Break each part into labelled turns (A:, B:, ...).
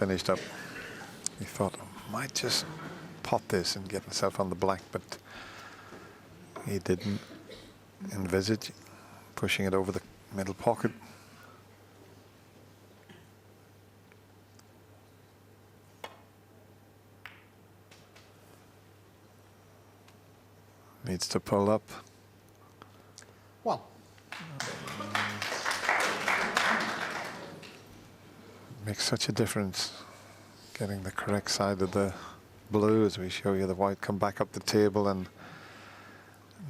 A: finished up. He thought, I might just pot this and get himself on the black, but he didn't envisage pushing it over the middle pocket. Needs to pull up.
B: One.
A: Makes such a difference getting the correct side of the blue as we show you the white come back up the table, and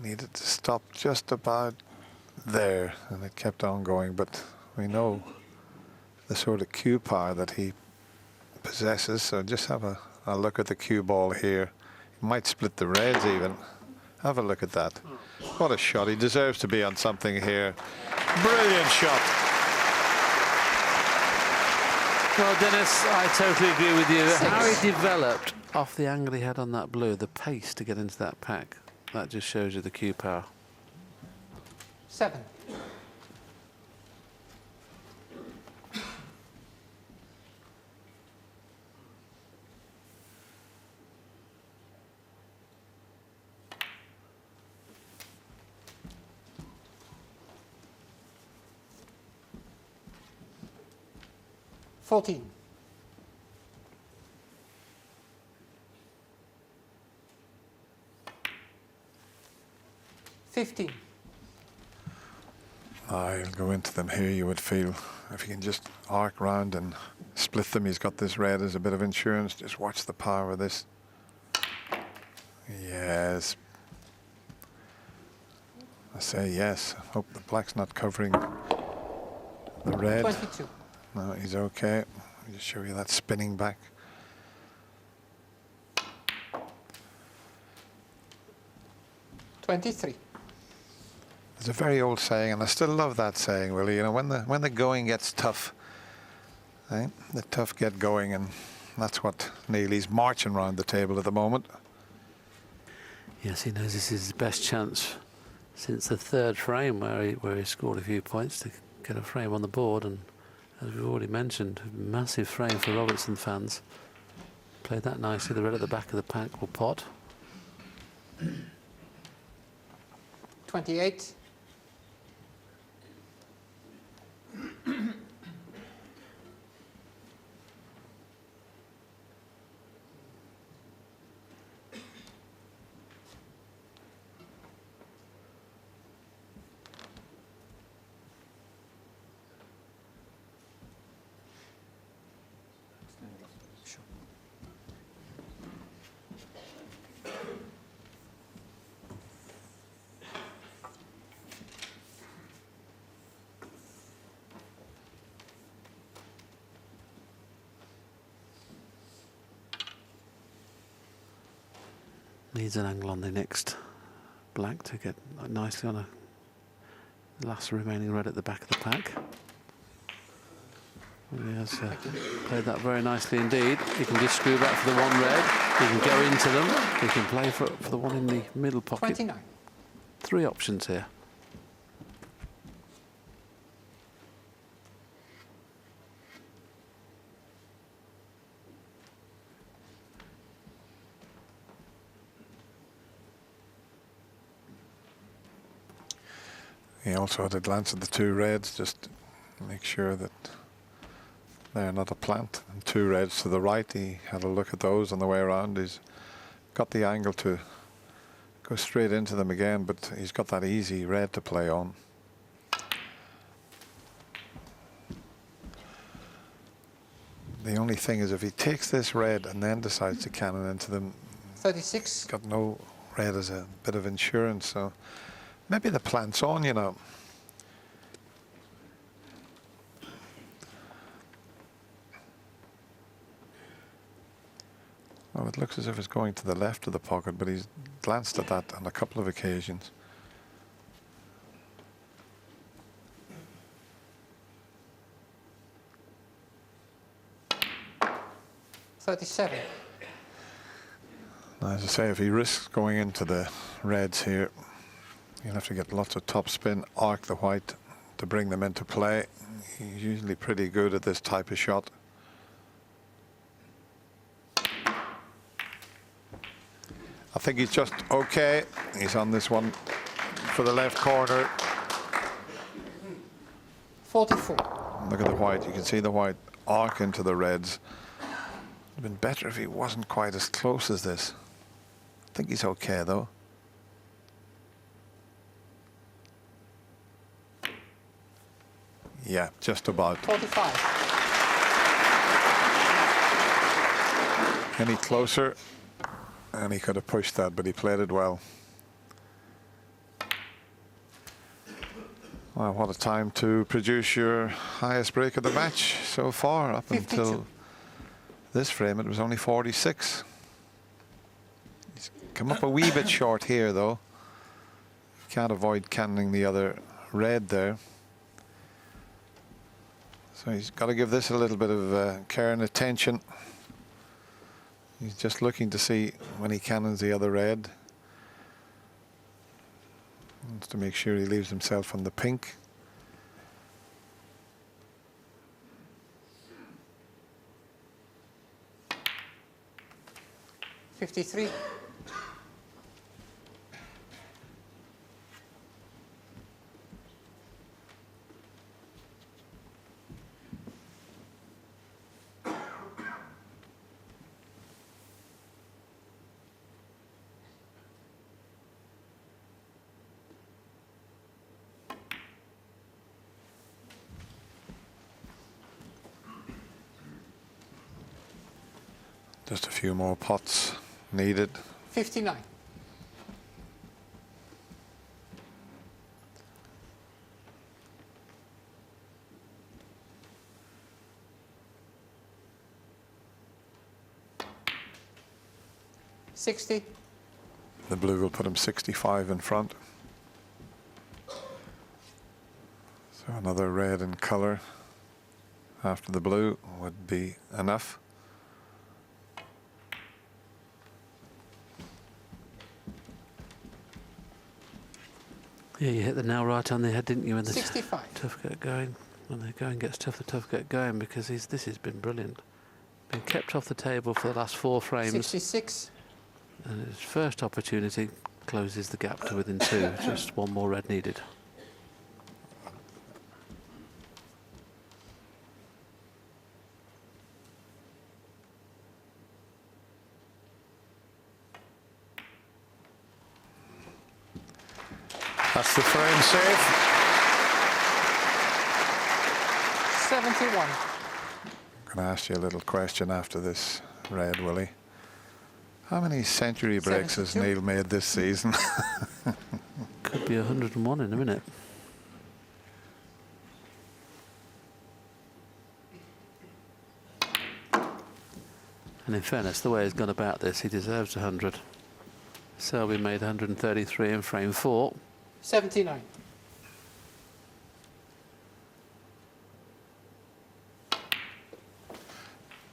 A: needed to stop just about there, and it kept on going. But we know the sort of cue power that he possesses, so just have a look at the cue ball here. He might split the reds even. Have a look at that. What a shot. He deserves to be on something here. Brilliant shot.
C: Well, Dennis, I totally agree with you. How he developed off the angle he had on that blue, the pace to get into that pack, that just shows you the cue power.
B: 7. $14. 15.
A: He'll go into them here, you would feel. If he can just arc round and split them, he's got this red as a bit of insurance. Just watch the power of this. Yes. I say yes. Hope the black's not covering the red.
B: 22.
A: No, he's okay. I'll just show you that spinning back.
B: $23.
A: There's a very old saying, and I still love that saying, Willie. You know, when the going gets tough, eh, the tough get going, and that's what Neely's marching around the table at the moment.
C: Yes, he knows this is his best chance since the third frame, where he scored a few points to get a frame on the board. And as we've already mentioned, massive frame for Robertson fans. Played that nicely. The red at the back of the pack will pot.
B: 28.
C: Needs an angle on the next black to get nicely on the last remaining red at the back of the pack. He has played that very nicely indeed. He can just screw back for the one red. He can go into them. He can play for the one in the middle pocket.
B: 29.
C: 3 options here.
A: He also had a glance at the 2 reds, just to make sure that they're not a plant. And 2 reds to the right, he had a look at those on the way around. He's got the angle to go straight into them again, but he's got that easy red to play on. The only thing is, if he takes this red and then decides to cannon into them,
B: 36.
A: got no red as a bit of insurance, so maybe the plant's on, you know. Well, it looks as if it's going to the left of the pocket, but he's glanced at that on a couple of occasions.
B: $37.
A: Now, as I say, if he risks going into the reds here, he'll have to get lots of top spin, arc the white to bring them into play. He's usually pretty good at this type of shot. I think he's just okay. He's on this one for the left corner.
B: 44.
A: Look at the white. You can see the white arc into the reds. It'd been better if he wasn't quite as close as this. I think he's okay though. Yeah, just about.
B: 45.
A: Any closer and he could have pushed that, but he played it well. Well, what a time to produce your highest break of the match so far. Up
B: 52.
A: until this frame, it was only 46. He's come up a wee bit short here, though. Can't avoid cannoning the other red there. So he's got to give this a little bit of care and attention. He's just looking to see when he cannons the other red. Wants to make sure he leaves himself on the pink.
B: $53.
A: Just a few more pots needed.
B: 59. $60.
A: The blue will put him 65 in front. So another red in colour after the blue would be enough.
C: Yeah, you hit the nail right on the head, didn't you? When the
B: 65.
C: tough get going, when the going gets tough, the tough get going, because this has been brilliant. Been kept off the table for the last 4 frames.
B: 66.
C: And his first opportunity closes the gap to within 2. Just one more red needed.
A: That's the frame safe.
B: 71.
A: I'm going to ask you a little question after this red, Willie. How many century breaks has
B: 72.
A: Neil made this season?
C: Could be 101 in a minute. And in fairness, the way he's gone about this, he deserves 100. Selby made 133 in frame 4.
B: 79.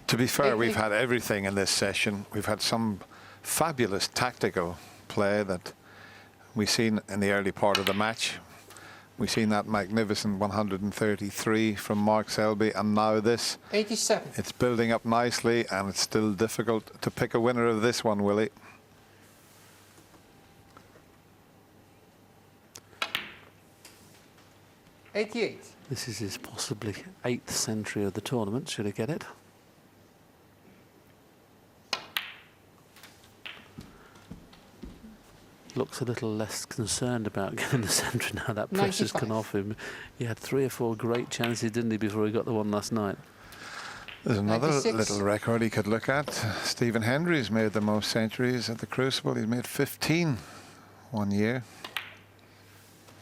A: To be fair,
B: 80.
A: we've had everything in this session. We've had some fabulous tactical play that we've seen in the early part of the match. We've seen that magnificent 133 from Mark Selby, and now this.
B: 87.
A: It's building up nicely, and it's still difficult to pick a winner of this one, Willie.
B: $88.
C: This is his possibly 8th century of the tournament, should he get it. Looks a little less concerned about getting the century now. That pressure's
B: 95.
C: come off him. He had 3 or 4 great chances, didn't he, before he got the one last night.
A: There's another
B: 96.
A: little record he could look at. Stephen Hendry's made the most centuries at the Crucible. He's made 15 one year.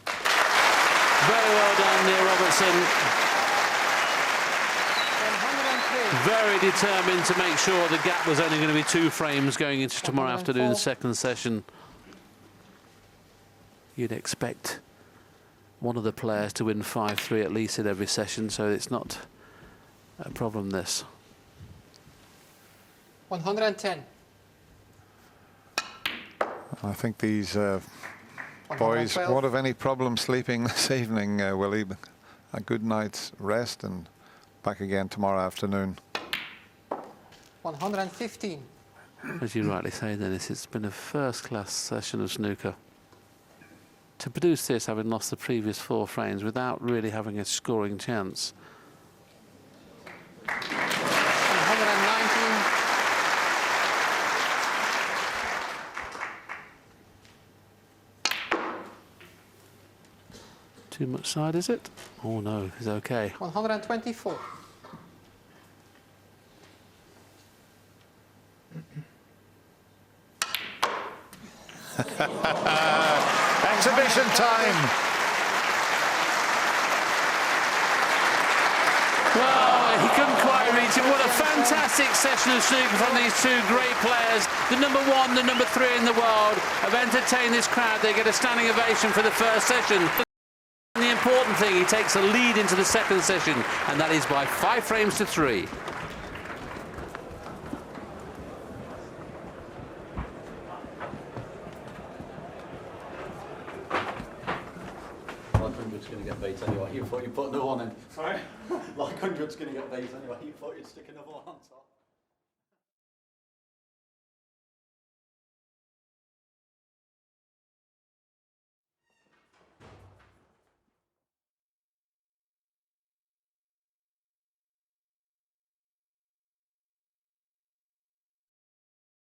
C: Very well done, Neil Robertson.
B: 103.
C: Very determined to make sure the gap was only going to be 2 frames going into tomorrow
B: 104.
C: afternoon's second session. You'd expect one of the players to win 5-3 at least in every session, so it's not a problem, this.
B: 110.
A: I think these boys
B: 112.
A: won't have any problem sleeping this evening, Willie. A good night's rest and back again tomorrow afternoon.
B: 115.
C: As you rightly say, Dennis, it's been a first-class session of snooker. To produce this, having lost the previous 4 frames without really having a scoring chance.
B: 119.
C: Too much side, is it? Oh no, it's okay.
B: 124.
A: Exhibition time.
C: Well, he couldn't quite reach it. What a fantastic session of snooker from these 2 great players. The number 1, the number 3 in the world have entertained this crowd. They get a standing ovation for the first session. The important thing, he takes a lead into the second session, and that is by 5 frames to 3.
D: Like 100's going to get beat anyway. You thought you put another one in. Sorry? Like 100's going to get beat anyway. You thought you'd stick another one on top.